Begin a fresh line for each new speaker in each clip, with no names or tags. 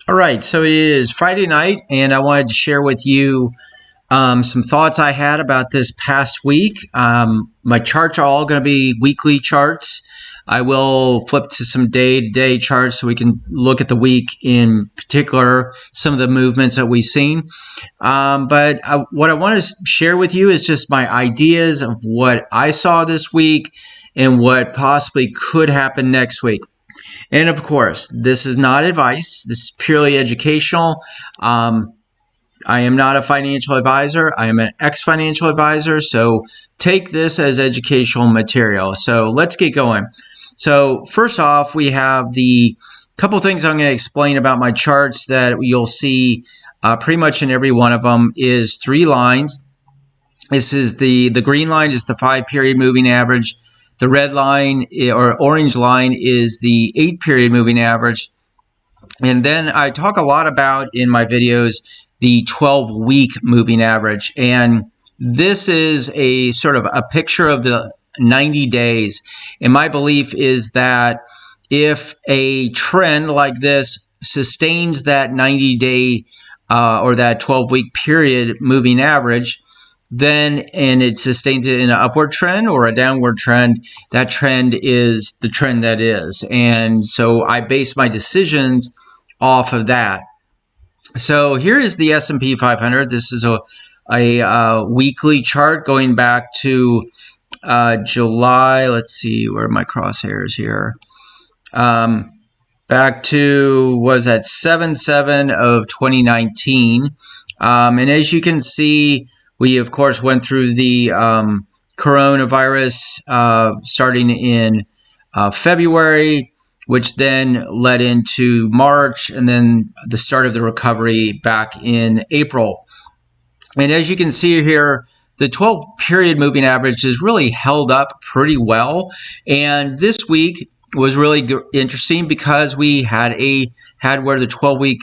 All right, so it is Friday night, and I wanted to share with you some thoughts I had about this past week. My charts are all going to be weekly charts. I will flip to some day-to-day charts so we can look at the week in particular, some of the movements that we've seen. But what I want to share with you is just my ideas of what I saw this week and what possibly could happen next week. And of course, this is not advice. This is purely educational. I am not a financial advisor. I am an ex-financial advisor. So take this as educational material. So let's get going. So first off, we have the couple things I'm going to explain about my charts that you'll see pretty much in every one of them is 3 lines. This is the green line is the 5-period moving average. The red line or orange line is the 8-period moving average. And then I talk a lot about in my videos the 12-week moving average. And this is a sort of a picture of the 90 days. And my belief is that if a trend like this sustains that 90-day or that 12-week period moving average, then and it sustains it in an upward trend or a downward trend, that trend is the trend that is. And so I base my decisions off of that. So here is the S&P 500. This is a weekly chart going back to July. Let's see, where are my crosshairs here? Back to, was that 7/7 of 2019. And as you can see, we, of course, went through the coronavirus starting in February, which then led into March, and then the start of the recovery back in April. And as you can see here, the 12-period moving average has really held up pretty well. And this week was really interesting because we had where the 12-week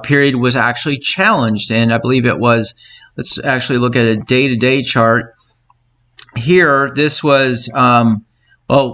period was actually challenged, and I believe it was. Let's actually look at a day-to-day chart. Here, this was,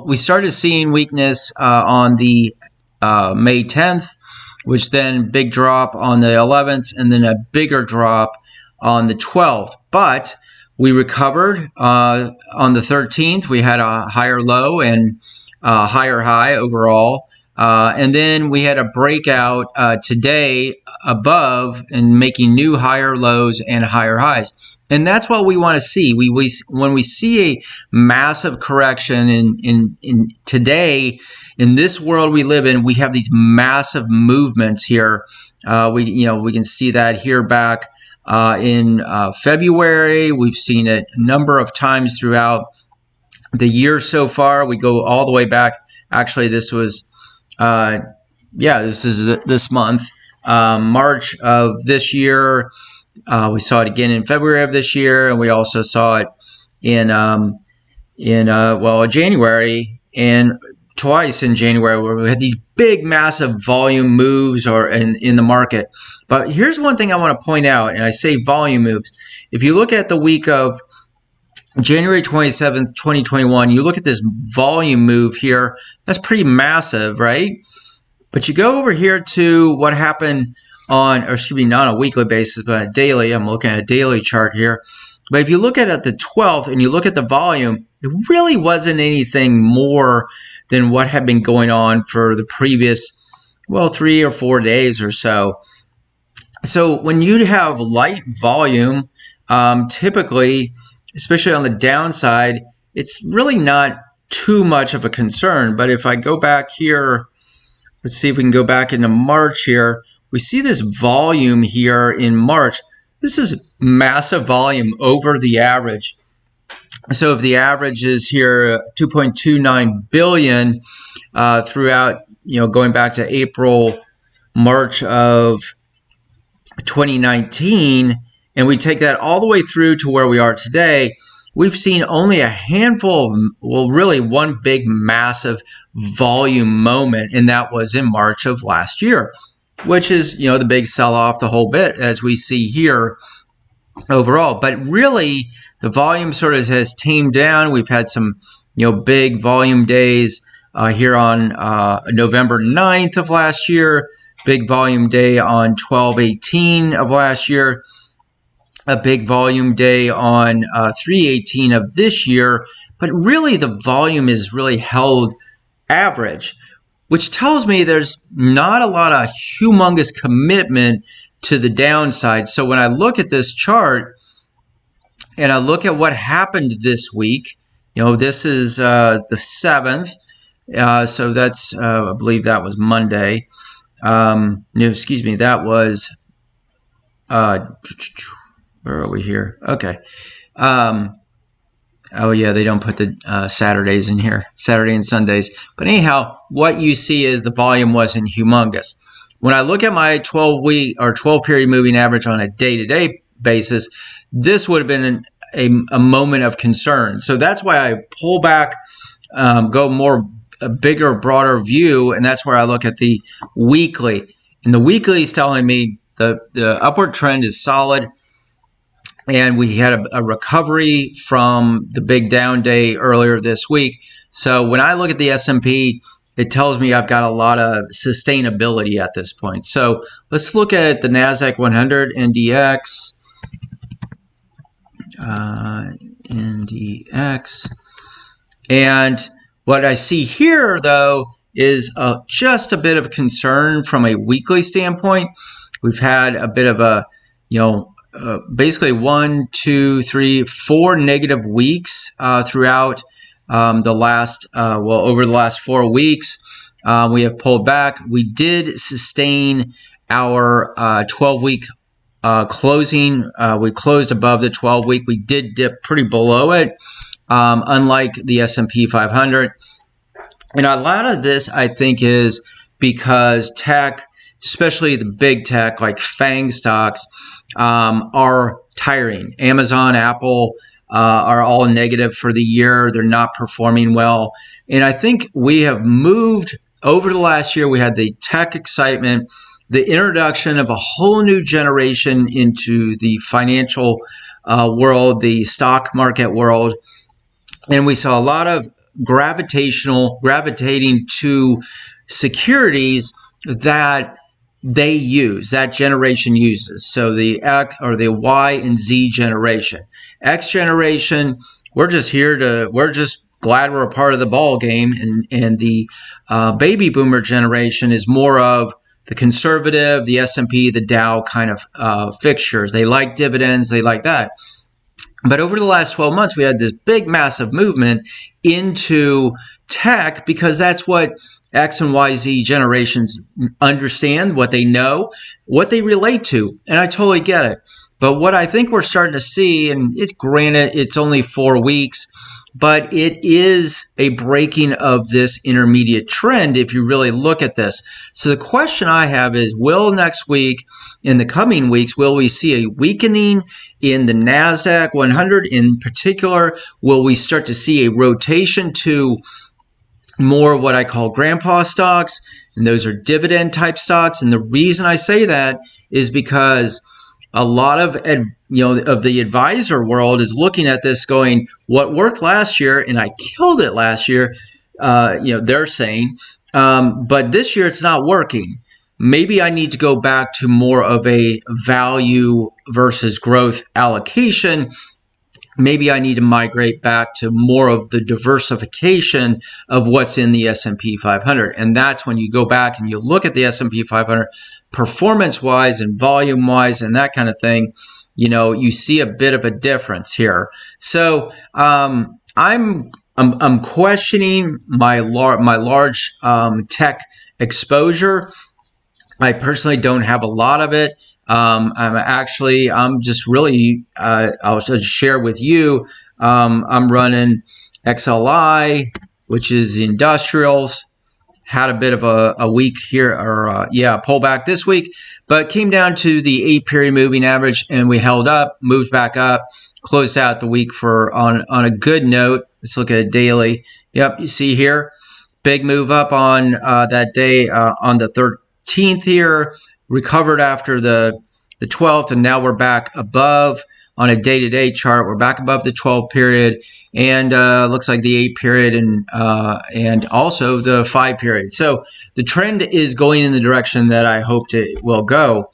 we started seeing weakness on the May 10th, which then big drop on the 11th, and then a bigger drop on the 12th. But we recovered on the 13th. We had a higher low and a higher high overall. And then we had a breakout today above and making new higher lows and higher highs. And that's what we want to see. When we see a massive correction in today, in this world we live in, we have these massive movements here. We can see that here back in February. We've seen it a number of times throughout the year so far. We go all the way back. Actually, this was this is this month, March of this year. We saw it again in February of this year, and we also saw it in January and twice in January, where we had these big, massive volume moves or in the market. But here's one thing I want to point out, and I say volume moves. If you look at the week of January 27th, 2021, you look at this volume move here, that's pretty massive, right? But you go over here to what happened on, or excuse me, not on a weekly basis, but a daily. I'm looking at a daily chart here. But if you look at it the 12th and you look at the volume, it really wasn't anything more than what had been going on for the previous, 3 or 4 days or so. So when you have light volume, typically, especially on the downside, it's really not too much of a concern. But if I go back here, let's see if we can go back into March here. We see this volume here in March. This is massive volume over the average. So if the average is here 2.29 billion throughout, going back to April, March of 2019, and we take that all the way through to where we are today, we've seen only a handful of, really one big massive volume moment, and that was in March of last year, which is, the big sell-off, the whole bit, as we see here overall. But really, the volume sort of has tamed down. We've had some, big volume days here on November 9th of last year, big volume day on 12/18 of last year, a big volume day on 3/18 of this year, but really the volume is really held average, which tells me there's not a lot of humongous commitment to the downside. So when I look at this chart and I look at what happened this week, this is the 7th, so that's I believe that was Monday. No, excuse me, that was where are we here? Okay. Oh yeah, they don't put the Saturdays in here, Saturday and Sundays. But anyhow, what you see is the volume wasn't humongous. When I look at my 12-week or 12-period moving average on a day-to-day basis, this would have been a moment of concern. So that's why I pull back, go a bigger, broader view, and that's where I look at the weekly. And the weekly is telling me the upward trend is solid. And we had a recovery from the big down day earlier this week. So when I look at the S&P, it tells me I've got a lot of sustainability at this point. So let's look at the NASDAQ 100 NDX. And what I see here, though, is just a bit of concern from a weekly standpoint. We've had a bit of a, basically 1, 2, 3, 4 negative weeks throughout the last, over the last 4 weeks. We have pulled back. We did sustain our 12-week closing. We closed above the 12-week. We did dip pretty below it, unlike the S&P 500. And a lot of this, I think, is because tech, especially the big tech like FANG stocks, are tiring. Amazon, Apple are all negative for the year. They're not performing well. And I think we have moved over the last year. We had the tech excitement, the introduction of a whole new generation into the financial world, the stock market world. And we saw a lot of gravitating to securities that that generation uses. So the X or the Y and Z generation. X generation, we're just glad we're a part of the ball game. And the baby boomer generation is more of the conservative, the S&P, the Dow kind of fixtures. They like dividends, they like that. But over the last 12 months, we had this big, massive movement into tech because that's what X and Y, Z generations understand, what they know, what they relate to. And I totally get it. But what I think we're starting to see, and granted, it's only 4 weeks, but it is a breaking of this intermediate trend if you really look at this. So the question I have is, will next week, in the coming weeks, will we see a weakening in the NASDAQ 100 in particular? Will we start to see a rotation to more what I call grandpa stocks? And those are dividend type stocks. And the reason I say that is because a lot of the advisor world is looking at this going, what worked last year and I killed it last year, they're saying, but this year it's not working. Maybe I need to go back to more of a value versus growth allocation. Maybe I need to migrate back to more of the diversification of what's in the S&P 500. And that's when you go back and you look at the S&P 500 performance-wise and volume-wise and that kind of thing, you see a bit of a difference here. So I'm questioning my large tech exposure. I personally don't have a lot of it. I'm just really, I'll just share with you, I'm running XLI, which is the industrials, had a bit of a week here, or pullback this week, but came down to the 8-period moving average and we held up, moved back up, closed out the week on a good note. Let's look at it daily. Yep, you see here, big move up on that day on the 13th here, recovered after the 12th, and now we're back above on a day-to-day chart. We're back above the 12 period, and looks like the 8 period, and also the 5 period. So the trend is going in the direction that I hoped it will go.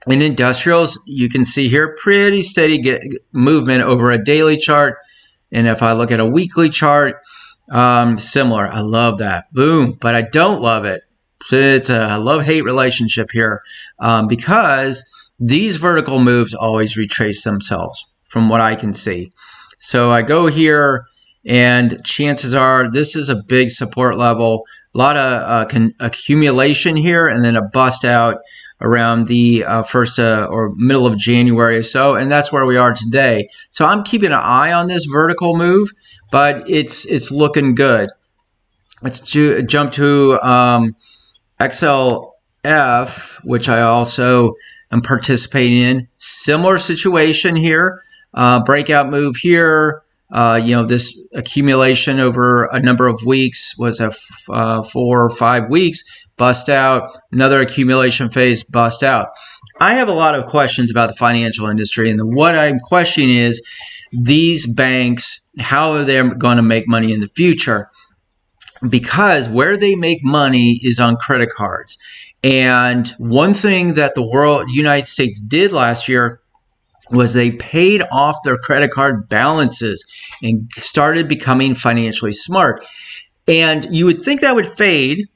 In industrials, you can see here pretty steady movement over a daily chart. And if I look at a weekly chart, similar. I love that. Boom. But I don't love it. So it's a love-hate relationship here, because these vertical moves always retrace themselves from what I can see. So I go here, and chances are this is a big support level. A lot of accumulation here, and then a bust out around the first or middle of January or so, and that's where we are today. So I'm keeping an eye on this vertical move, but it's looking good. Let's jump to XLF, which I also am participating in. Similar situation here. Breakout move here. This accumulation over a number of weeks was a 4 or 5 weeks. Bust out, another accumulation phase, bust out. I have a lot of questions about the financial industry, and what I'm questioning is these banks, how are they going to make money in the future? Because where they make money is on credit cards. And one thing that the United States did last year was they paid off their credit card balances and started becoming financially smart. And you would think that would fade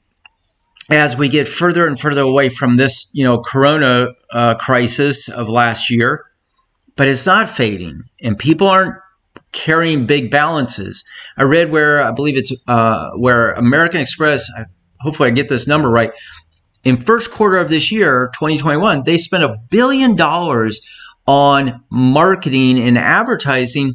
as we get further and further away from this, corona crisis of last year, but it's not fading, and people aren't carrying big balances. I read where, I believe it's where American Express, hopefully I get this number right, in first quarter of this year, 2021, they spent $1 billion on marketing and advertising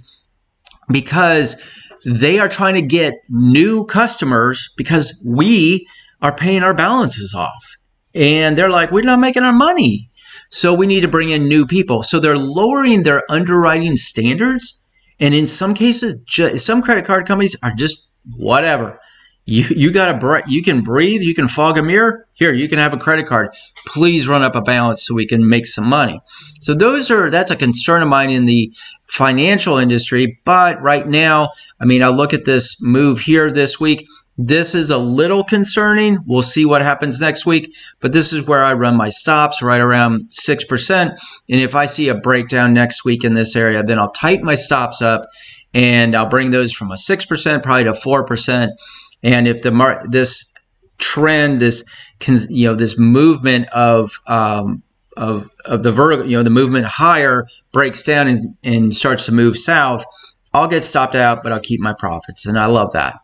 because they are trying to get new customers because we are paying our balances off. And they're like, we're not making our money, so we need to bring in new people. So they're lowering their underwriting standards. And in some cases, some credit card companies are just whatever. You can breathe, you can fog a mirror. Here, you can have a credit card. Please run up a balance so we can make some money. So that's a concern of mine in the financial industry. But right now, I look at this move here this week. This is a little concerning. We'll see what happens next week, but this is where I run my stops, right around 6%. And if I see a breakdown next week in this area, then I'll tighten my stops up, and I'll bring those from a 6% probably to 4%. And if this trend, this movement of the vertical, the movement higher breaks down and starts to move south, I'll get stopped out, but I'll keep my profits, and I love that.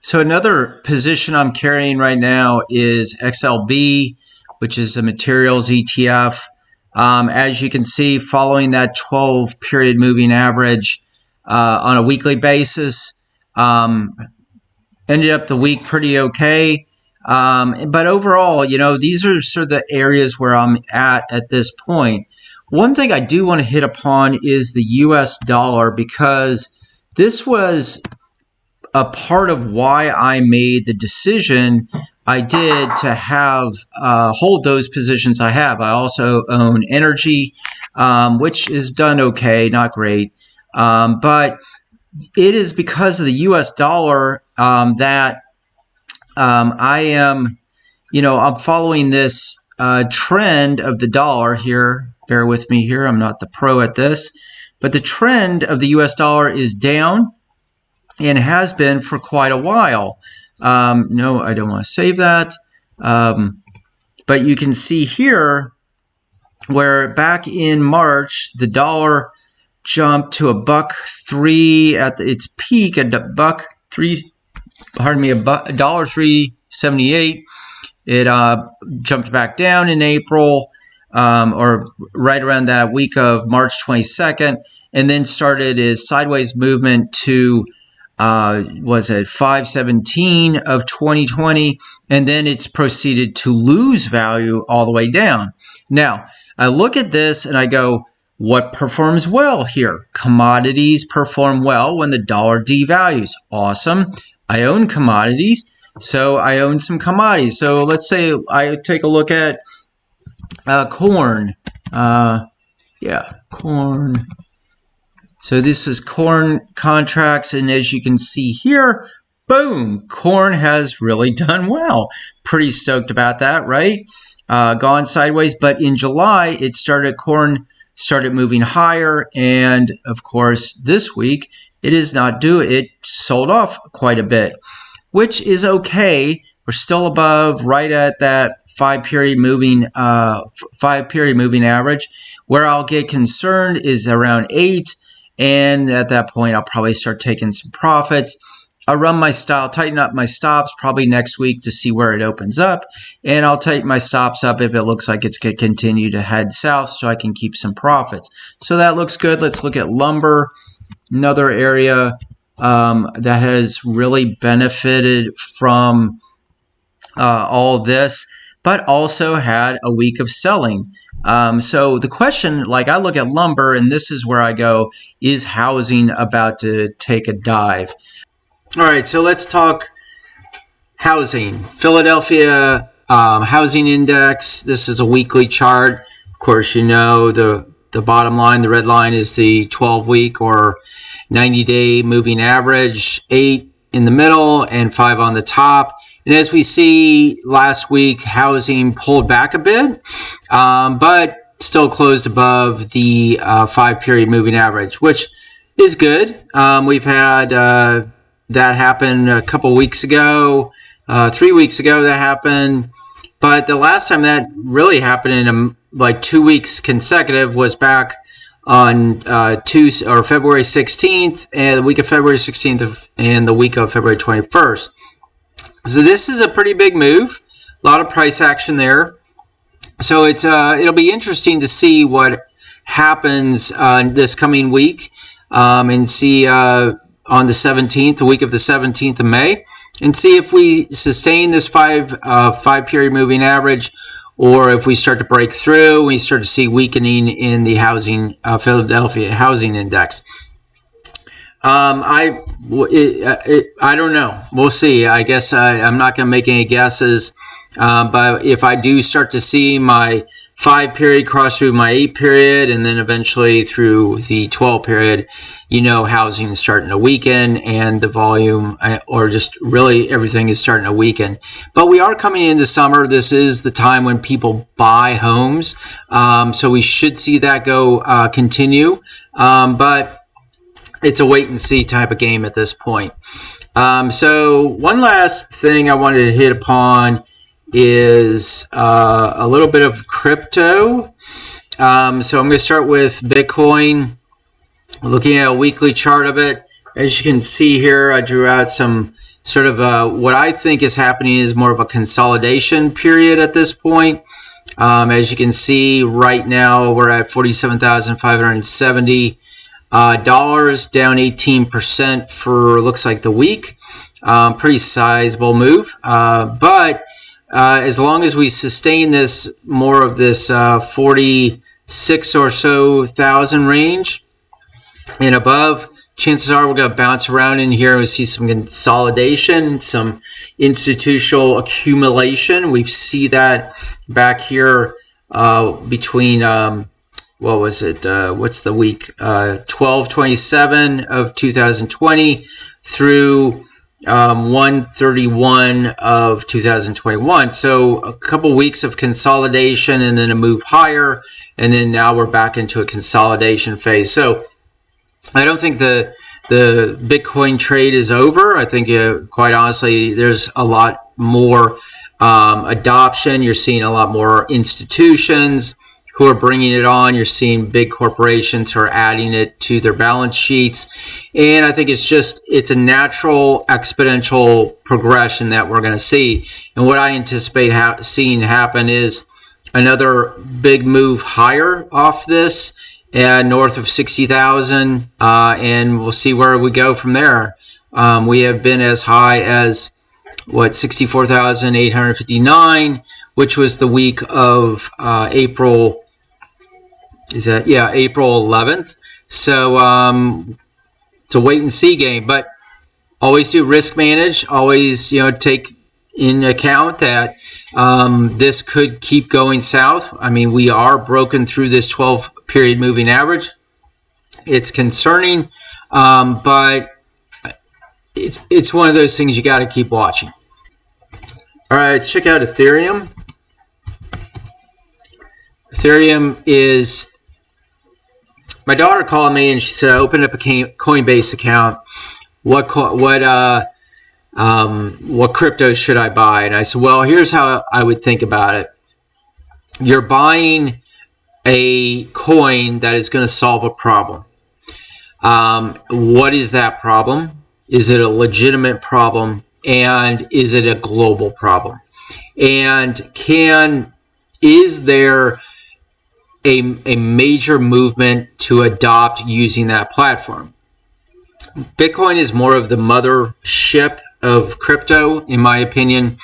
So another position I'm carrying right now is XLB, which is a materials ETF. As you can see, following that 12-period moving average on a weekly basis, ended up the week pretty okay. But overall, these are sort of the areas where I'm at this point. One thing I do want to hit upon is the US dollar, because this was a part of why I made the decision I did to have hold those positions I have. I also own energy, which is done okay, not great, but it is because of the U.S. dollar that I am, I'm following this trend of the dollar here. Bear with me here. I'm not the pro at this, but the trend of the U.S. dollar is down and has been for quite a while. No, I don't want to save that. But you can see here where back in March, the dollar jumped to $1.03 at its peak at $1.378. It jumped back down in April, or right around that week of March 22nd, and then started its sideways movement to was it 5/17 of 2020, and then it's proceeded to lose value all the way down. Now, I look at this and I go, what performs well here? Commodities perform well when the dollar devalues. Awesome. I own commodities, so I own some commodities. So let's say I take a look at corn. Yeah, corn. So this is corn contracts, and as you can see here, boom, corn has really done well. Pretty stoked about that, right? Gone sideways, but in July, corn started moving higher, and of course, this week, it sold off quite a bit, which is okay. We're still above, right at that 5-period moving average. Where I'll get concerned is around 8, and at that point, I'll probably start taking some profits. I'll tighten up my stops probably next week to see where it opens up, and I'll tighten my stops up if it looks like it's going to continue to head south so I can keep some profits. So that looks good. Let's look at lumber, another area that has really benefited from all this, but also had a week of selling. So the question, like I look at lumber, and this is where I go, is housing about to take a dive? All right, so let's talk housing. Philadelphia housing index. This is a weekly chart. Of course, you know the bottom line, the red line, is the 12-week or 90-day moving average, 8 in the middle and 5 on the top. And as we see last week, housing pulled back a bit, but still closed above the 5-period moving average, which is good. We've had that happen a couple weeks ago, 3 weeks ago that happened. But the last time that really happened in like 2 weeks consecutive was back on February 16th, and the week of February 16th and the week of February 21st. So this is a pretty big move, a lot of price action there. So it'll be interesting to see what happens this coming week, and see on the 17th, the week of the 17th of May, and see if we sustain this 5-period moving average, or if we start to break through, we start to see weakening in the Philadelphia housing index. I don't know. We'll see. I guess I'm not going to make any guesses. But if I do start to see my 5-period cross through my 8-period, and then eventually through the 12-period, housing is starting to weaken, and the volume, or just really everything, is starting to weaken. But we are coming into summer. This is the time when people buy homes. So we should see that continue. But it's a wait and see type of game at this point. So one last thing I wanted to hit upon is a little bit of crypto. So I'm going to start with Bitcoin. Looking at a weekly chart of it, as you can see here, I drew out some sort of what I think is happening is more of a consolidation period at this point. As you can see, right now we're at $47,570. Down 18% for looks like the week. Pretty sizable move. But as long as we sustain this more of this 46 or so thousand range and above, chances are we're going to bounce around in here and see some consolidation, some institutional accumulation. We see that back here between what was it? What's the week? 12/27 of 2020 through 1/31 of 2021. So a couple weeks of consolidation and then a move higher, and then now we're back into a consolidation phase. So I don't think the Bitcoin trade is over. I think, quite honestly, there's a lot more adoption. You're seeing a lot more institutions who are bringing it on. You're seeing big corporations who are adding it to their balance sheets. And I think it's a natural exponential progression that we're going to see. And what I anticipate seeing happen is another big move higher off this, and north of 60,000, and we'll see where we go from there. We have been as high as 64,859, which was the week of April. April 11th. So it's a wait and see game, but always do risk manage. Always take in account that this could keep going south. I mean, we are broken through this 12 period moving average. It's concerning, but it's one of those things you got to keep watching. All right, let's check out Ethereum. Ethereum is, my daughter called me and she said, I opened up a Coinbase account. What cryptos should I buy? And I said, well, here's how I would think about it. You're buying a coin that is going to solve a problem. What is that problem? Is it a legitimate problem? And is it a global problem? And is there a major movement to adopt using that platform? Bitcoin is more of the mothership of crypto, in my opinion.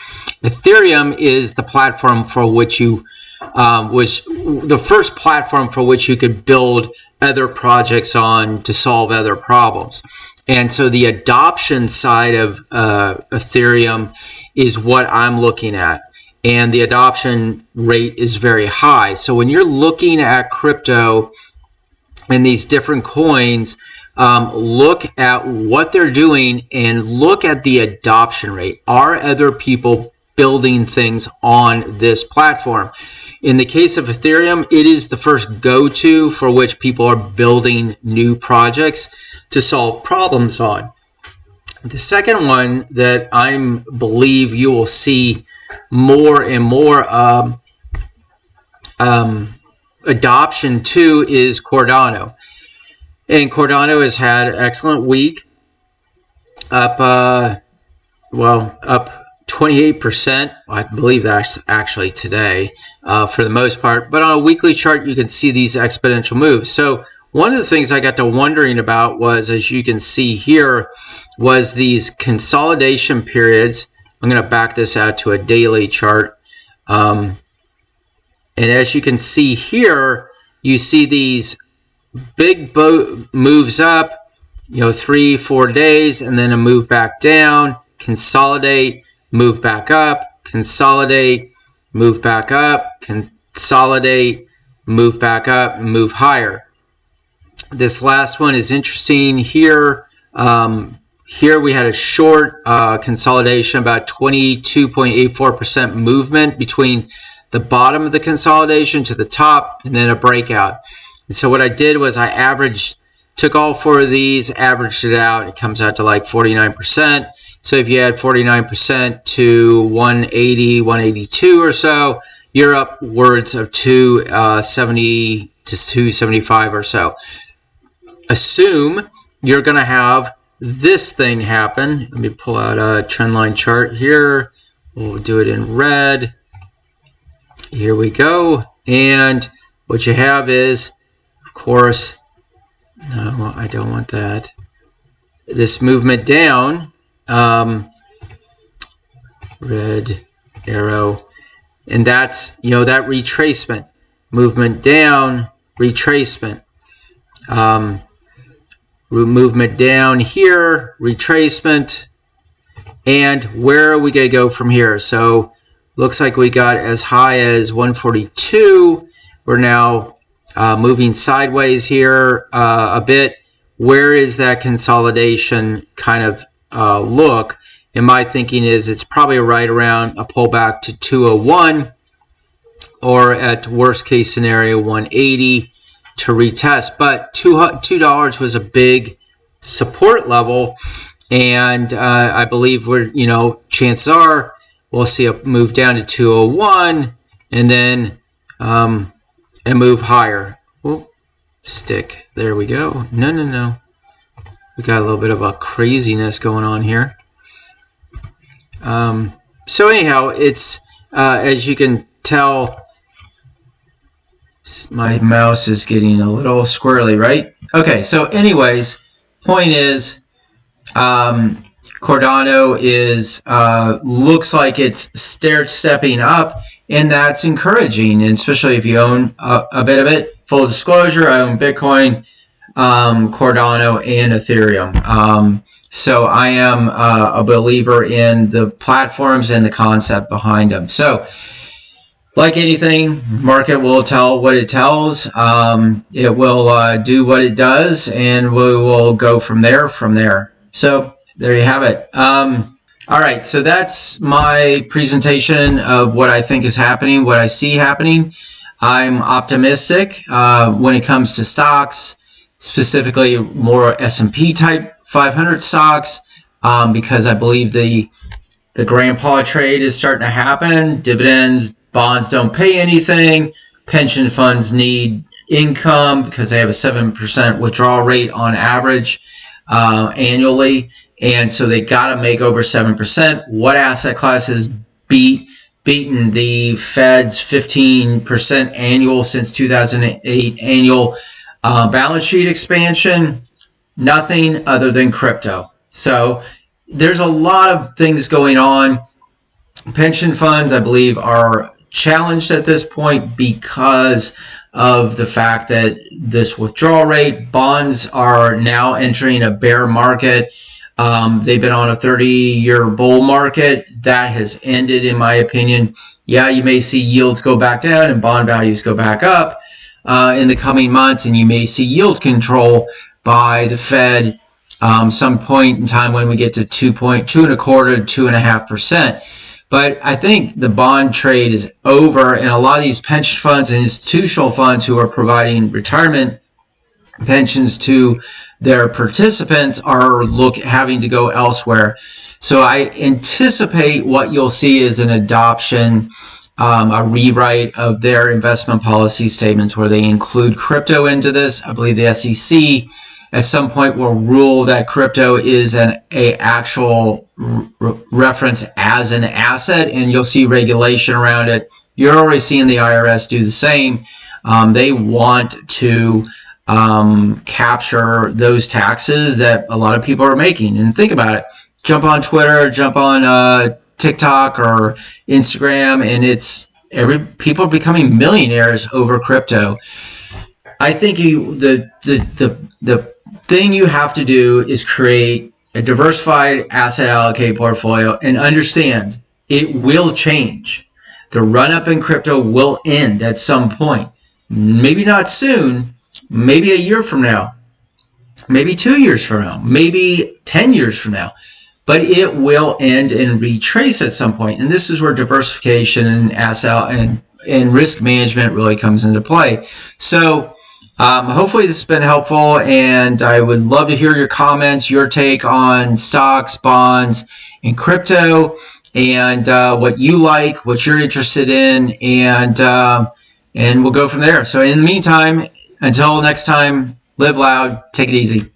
Ethereum is the platform for which was the first platform for which you could build other projects on to solve other problems. And so the adoption side of Ethereum is what I'm looking at. And the adoption rate is very high. So when you're looking at crypto and these different coins, look at what they're doing and look at the adoption rate. Are other people building things on this platform? In the case of Ethereum, it is the first go-to for which people are building new projects to solve problems on. The second one that I believe you will see more and more adoption to is Cordano. And Cordano has had an excellent week, up 28%. I believe that's actually today for the most part. But on a weekly chart, you can see these exponential moves. So one of the things I got to wondering about was, as you can see here, was these consolidation periods. I'm going to back this out to a daily chart. And as you can see here, you see these big moves up, 3-4 days, and then a move back down, consolidate, move back up, consolidate, move back up, consolidate, move back up, and move higher. This last one is interesting here. Here we had a short consolidation, about 22.84% movement between the bottom of the consolidation to the top, and then a breakout. And so what I did was I took all four of these, averaged it out. It comes out to like 49%. So if you add 49% to 180, 182 or so, you're upwards of 270 to 275 or so. Assume you're going to have this thing happen. Let me pull out a trendline chart here. We'll do it in red. Here we go. And what you have is, of course, no, I don't want that. This movement down, red arrow, and that's, that retracement. Movement down, retracement. Movement down here, retracement, and where are we going to go from here? So looks like we got as high as 142. We're now moving sideways here a bit. Where is that consolidation kind of look? And my thinking is it's probably right around a pullback to 201, or at worst case scenario 180 to retest. But $2 was a big support level, and I believe chances are we'll see a move down to 201 and then a move higher. Whoop, stick. There we go. No. We got a little bit of a craziness going on here. So anyhow, it's as you can tell, my mouse is getting a little squirrely, right? Okay, so anyways, point is, Cordano is looks like it's stair-stepping up, and that's encouraging, and especially if you own a bit of it. Full disclosure, I own Bitcoin, Cordano, and Ethereum. So I am a believer in the platforms and the concept behind them. So like anything, market will tell what it tells. It will do what it does, and we will go from there. So there you have it. All right, so that's my presentation of what I think is happening, what I see happening. I'm optimistic when it comes to stocks, specifically more S&P type 500 stocks, because I believe the grandpa trade is starting to happen. Dividends, bonds don't pay anything. Pension funds need income because they have a 7% withdrawal rate on average annually. And so they got to make over 7%. What asset classes beaten the Fed's 15% annual since 2008 annual balance sheet expansion? Nothing other than crypto. So there's a lot of things going on. Pension funds, I believe, are challenged at this point because of the fact that this withdrawal rate. Bonds are now entering a bear market. They've been on a 30-year bull market. That has ended, in my opinion. Yeah, you may see yields go back down and bond values go back up in the coming months, and you may see yield control by the Fed some point in time when we get to 2.25% to 2.5%. But I think the bond trade is over, and a lot of these pension funds and institutional funds who are providing retirement pensions to their participants are having to go elsewhere. So I anticipate what you'll see is an adoption, a rewrite of their investment policy statements where they include crypto into this. I believe the SEC at some point will rule that crypto is an actual reference as an asset, and you'll see regulation around it. You're already seeing the IRS do the same. They want to capture those taxes that a lot of people are making. And think about it. Jump on Twitter, jump on TikTok or Instagram, and people are becoming millionaires over crypto. I think the thing you have to do is create a diversified asset allocated portfolio and understand it will change. The run-up in crypto will end at some point. Maybe not soon, maybe a year from now, maybe 2 years from now, maybe 10 years from now. But it will end and retrace at some point. And this is where diversification and asset and risk management really comes into play. So hopefully this has been helpful, and I would love to hear your comments, your take on stocks, bonds, and crypto, and what you like, what you're interested in, and we'll go from there. So in the meantime, until next time, live loud, take it easy.